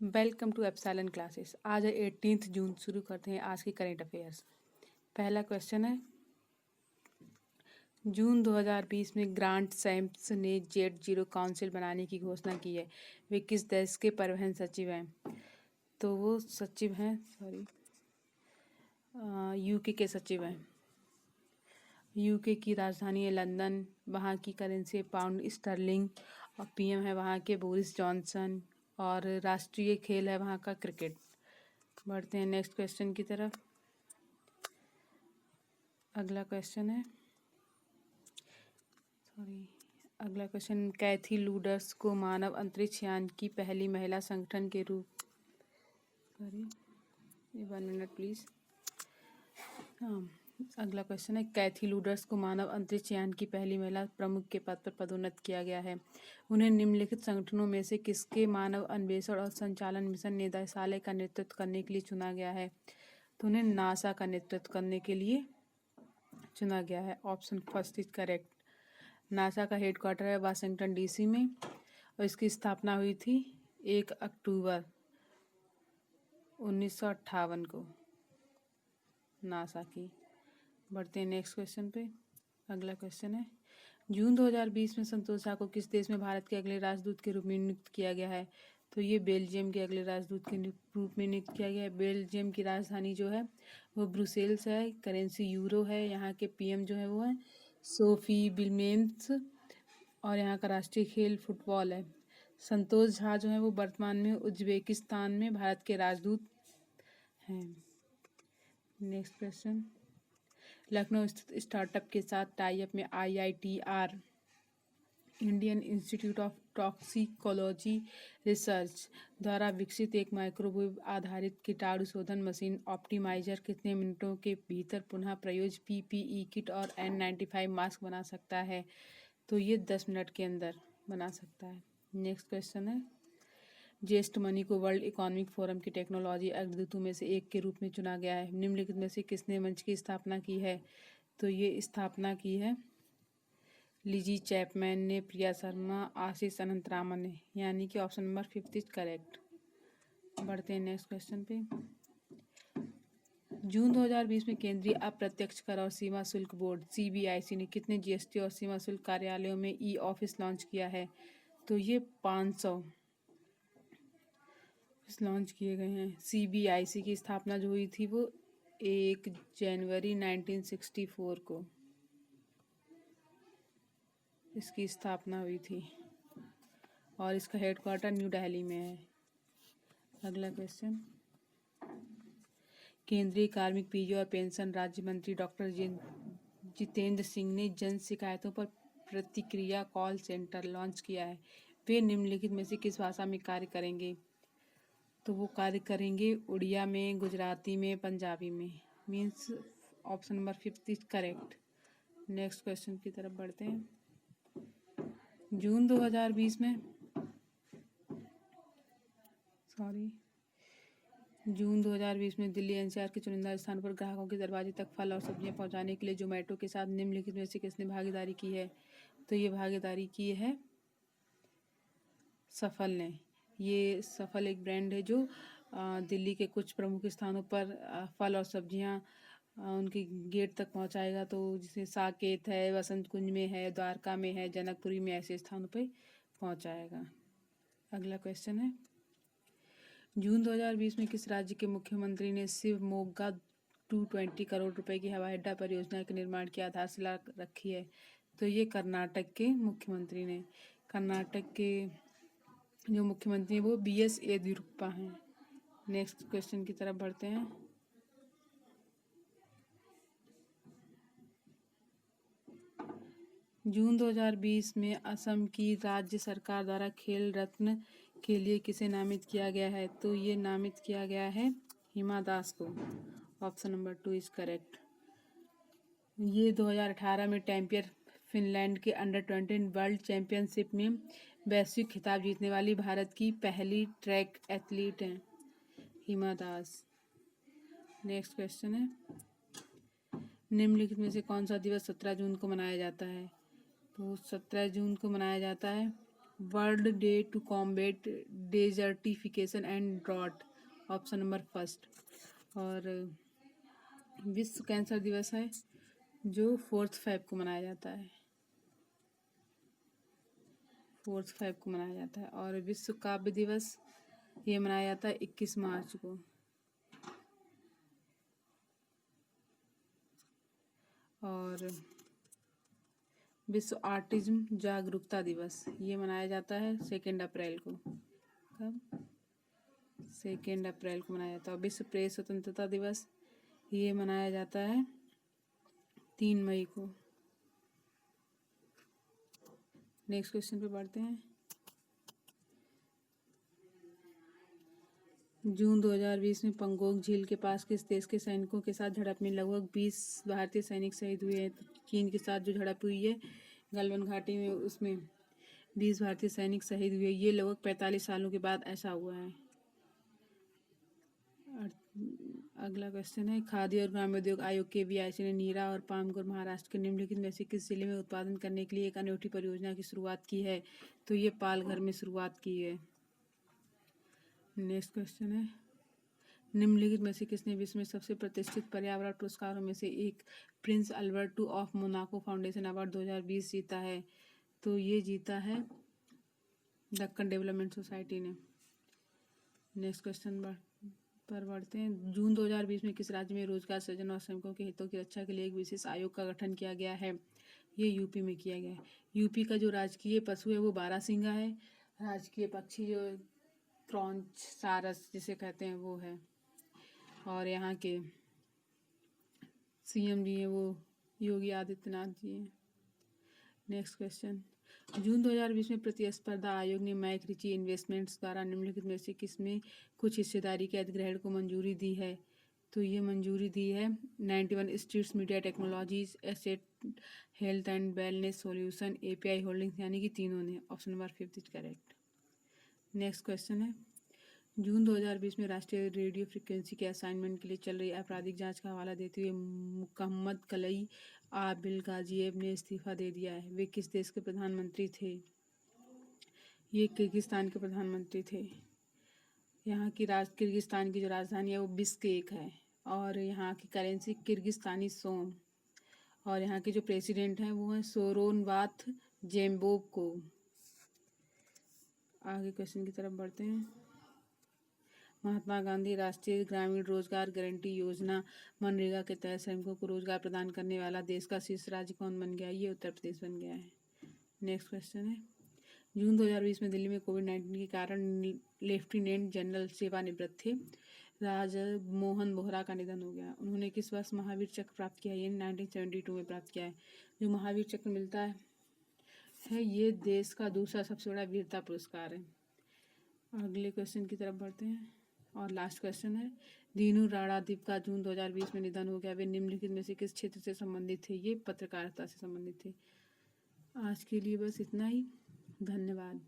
Welcome to epsilon classes. आज है 18 जून। शुरू करते हैं आज की करेंट अफेयर्स। पहला क्वेश्चन है, जून 2020 में ग्रांट शैम्प्स ने जेट जीरो काउंसिल बनाने की घोषणा की है। वे किस देश के परिवहन सचिव हैं? तो वो सचिव हैं यूके के सचिव हैं। यूके की राजधानी है लंदन। वहाँ की करेंसी है पाउंड स्टर्लिंग। और पीएम है वहाँ के बोरिस जॉनसन। और राष्ट्रीय खेल है वहाँ का क्रिकेट। बढ़ते हैं नेक्स्ट क्वेश्चन की तरफ। अगला क्वेश्चन, कैथी लूडर्स को मानव अंतरिक्ष यान की पहली महिला संगठन के रूप 1 मिनट प्लीज। अगला क्वेश्चन है, कैथी लूडर्स को मानव अंतरिक्ष यान की पहली महिला प्रमुख के पद पर पदोन्नत किया गया है। उन्हें निम्नलिखित संगठनों में से किसके मानव अन्वेषण और संचालन मिशन निदेशालय का नेतृत्व करने के लिए चुना गया है? तो उन्हें नासा का नेतृत्व करने के लिए चुना गया है। Option first is correct. NASA का हेडक्वार्टर है वाशिंगटन डीसी में और इसकी स्थापना हुई थी 1 अक्टूबर 1958 को नासा की। बढ़ते हैं नेक्स्ट क्वेश्चन पे। अगला क्वेश्चन है, जून 2020 में संतोष झा को किस देश में भारत के अगले राजदूत के रूप में नियुक्त किया गया है? तो ये बेल्जियम के अगले राजदूत के रूप में नियुक्त किया गया है। बेल्जियम की राजधानी जो है वो ब्रुसेल्स है। करेंसी यूरो है। यहाँ के पीएम जो है वो है सोफी विल्मेंस। और यहाँ का राष्ट्रीय खेल फुटबॉल है। संतोष झा जो है वो वर्तमान में उज्बेकिस्तान में भारत के राजदूत हैं। नेक्स्ट क्वेश्चन, लखनऊ स्थित स्टार्टअप के साथ टाई अप में IITR Indian institute of toxicology research द्वारा विकसित एक माइक्रोवेव आधारित कीटाणु शोधन मशीन ऑप्टिमाइजर कितने मिनटों के भीतर पुनः प्रयोज्य PPE किट और N95 मास्क बना सकता है? तो ये 10 मिनट के अंदर बना सकता है। नेक्स्ट क्वेश्चन है, जेस्ट मनी को वर्ल्ड इकोनॉमिक फोरम की टेक्नोलॉजी अग्रदूतों में से एक के रूप में चुना गया है। निम्नलिखित में से किसने मंच की स्थापना की है? तो ये स्थापना की है लिजी चैपमैन ने, प्रिया शर्मा, आशीष अनंतरामन ने, यानी कि ऑप्शन नंबर 5 इज करेक्ट। बढ़ते हैं नेक्स्ट क्वेश्चन पे। जून 2020 में केंद्रीय अप्रत्यक्ष कर और सीमा शुल्क बोर्ड CBIC ने कितने GST और सीमा शुल्क कार्यालयों में ऑफिस लॉन्च किया है? तो ये 500 लॉन्च किए गए हैं। CBIC की स्थापना जो हुई थी वो 1 जनवरी 1964 को इसकी स्थापना हुई थी और इसका हेडक्वार्टर न्यू दिल्ली में है। अगला क्वेश्चन, केंद्रीय कार्मिक पीजी और पेंशन राज्य मंत्री डॉक्टर जितेंद्र सिंह ने जन शिकायतों पर प्रतिक्रिया कॉल सेंटर लॉन्च किया है। वे निम्नलिखित में से किस भाषा में कार्य करेंगे? तो वो कार्य करेंगे उड़िया में, गुजराती में, पंजाबी में। Means option number 5 is correct. Next question की तरफ बढ़ते हैं। जून 2020 में दिल्ली NCR के चुनिंदा स्थान पर ग्राहकों के दरवाजे तक फल और सब्जियां पहुंचाने के लिए जोमेटो के साथ निम्नलिखित में से किसने भागीदारी की है? तो ये भागीदारी की है सफल ने। ये सफल एक ब्रांड है जो दिल्ली के कुछ प्रमुख स्थानों पर फल और सब्जियां उनके गेट तक पहुंचाएगा। तो जैसे साकेत है, वसंत कुंज में है, द्वारका में है, जनकपुरी में, ऐसे स्थानों पर पहुंचाएगा। अगला क्वेश्चन है, जून 2020 में किस राज्य के मुख्यमंत्री ने शिवमोगा 220 करोड़ रुपए की हवाई अड्डा परियोजना के निर्माण की आधारशिला रखी है? तो ये कर्नाटक के मुख्यमंत्री ने। कर्नाटक के जो मुख्यमंत्री हैं वो BS येदियुरप्पा हैं। नेक्स्ट क्वेश्चन की तरफ बढ़ते हैं। जून 2020 में असम की राज्य सरकार द्वारा खेल रत्न के लिए किसे नामित किया गया है? तो ये नामित किया गया है हिमा दास को। Option number 2 is correct. ये 2018 में टैम्पियर फिनलैंड के अंडर-20 वर्ल्ड चैंपियनशिप में वैश्विक खिताब जीतने वाली भारत की पहली ट्रैक एथलीट हैं हिमा दास। नेक्स्ट क्वेश्चन है, निम्नलिखित में से कौन सा दिवस 17 जून को मनाया जाता है? तो 17 जून को मनाया जाता है World Day to Combat Desertification and Drought, option number first. और विश्व कैंसर दिवस है जो 4 फ़रवरी को मनाया जाता है, 4 फ़रवरी को मनाया जाता है। और विश्व काव्य दिवस ये मनाया जाता है 21 मार्च को। और विश्व ऑटिज्म जागरूकता दिवस ये मनाया जाता है 2 अप्रैल को। कब? 2 अप्रैल को मनाया जाता है। और विश्व प्रेस स्वतंत्रता दिवस ये मनाया जाता है 3 मई को। नेक्स्ट क्वेश्चन पे बढ़ते हैं। जून 2020 में पंगोग झील के पास किस देश के सैनिकों के साथ झड़प में लगभग 20 भारतीय सैनिक शहीद हुए हैं? चीन के साथ जो झड़प हुई है गलवान घाटी में, उसमें 20 भारतीय सैनिक शहीद हुए। ये लगभग 45 सालों के बाद ऐसा हुआ है। अगला क्वेश्चन है, खादी और ग्रामोद्योग आयोग के KVIC ने नीरा और पामगुर महाराष्ट्र के निम्नलिखित में से किस जिले में उत्पादन करने के लिए एक अनूठी परियोजना की शुरुआत की है? तो ये पालघर में शुरुआत की है। नेक्स्ट क्वेश्चन है, निम्नलिखित में से किसने विश्व में सबसे प्रतिष्ठित पर्यावरण पुरस्कारों में से एक Prince Albert II of Monaco foundation award 2020 जीता है? तो ये जीता है दक्कन डेवलपमेंट सोसाइटी ने। नेक्स्ट क्वेश्चन पर बढ़ते हैं। जून 2020 में किस राज्य में रोजगार सृजन और श्रमिकों के हितों की रक्षा के लिए एक विशेष आयोग का गठन किया गया है? ये यूपी में किया गया है। यूपी का जो राजकीय पशु है वो बारहसिंगा है, राजकीय पक्षी जो क्रॉन्च सारस जिसे कहते हैं वो है। और यहाँ के CM जी हैं वो योगी आदित्यनाथ जी हैं। नेक्स्ट क्वेश्चन, जून 2020 में प्रतिस्पर्धा आयोग ने मैकरिची इन्वेस्टमेंट्स द्वारा निम्नलिखित में से किसमें कुछ हिस्सेदारी के अधिग्रहण को मंजूरी दी है? तो ये मंजूरी दी है 91 streets media technologies, asset health and wellness solution, API holdings, यानी कि तीनों ने। Option number 5 is correct. Next question है, जून 2020 में राष्ट्रीय रेडियो फ्रिक्वेंसी के असाइनमेंट के लिए चल रही आपराधिक जांच का हवाला देते हुए मुहम्मद कलई आबिल गाजिएव ने इस्तीफा दे दिया है। वे किस देश के प्रधानमंत्री थे? ये किर्गिस्तान के प्रधानमंत्री थे। यहाँ की किर्गिस्तान की जो राजधानी है वो बिश्केक है। और यहाँ की करेंसी किर्गिस्तानी सोन। और यहाँ के जो प्रेसिडेंट हैं वो हैं सोरोनबाथ जेम्बोव। आगे क्वेश्चन की तरफ बढ़ते हैं। महात्मा गांधी राष्ट्रीय ग्रामीण रोजगार गारंटी योजना मनरेगा के तहत श्रमिकों को रोजगार प्रदान करने वाला देश का शीर्ष राज्य कौन बन गया? ये उत्तर प्रदेश बन गया है। नेक्स्ट क्वेश्चन है, जून 2020 में दिल्ली में कोविड-19 के कारण लेफ्टिनेंट जनरल सेवानिवृत्त थे राजमोहन बोहरा का निधन हो गया। उन्होंने किस वर्ष महावीर चक्र प्राप्त किया? ये 1972 में प्राप्त किया है। जो महावीर चक्र मिलता है ये देश का दूसरा सबसे बड़ा वीरता पुरस्कार है। अगले क्वेश्चन की तरफ बढ़ते हैं और लास्ट क्वेश्चन है, दीनू राणादीप का जून 2020 में निधन हो गया। वे निम्नलिखित में से किस क्षेत्र से संबंधित थे? ये पत्रकारिता से संबंधित थे। आज के लिए बस इतना ही। धन्यवाद।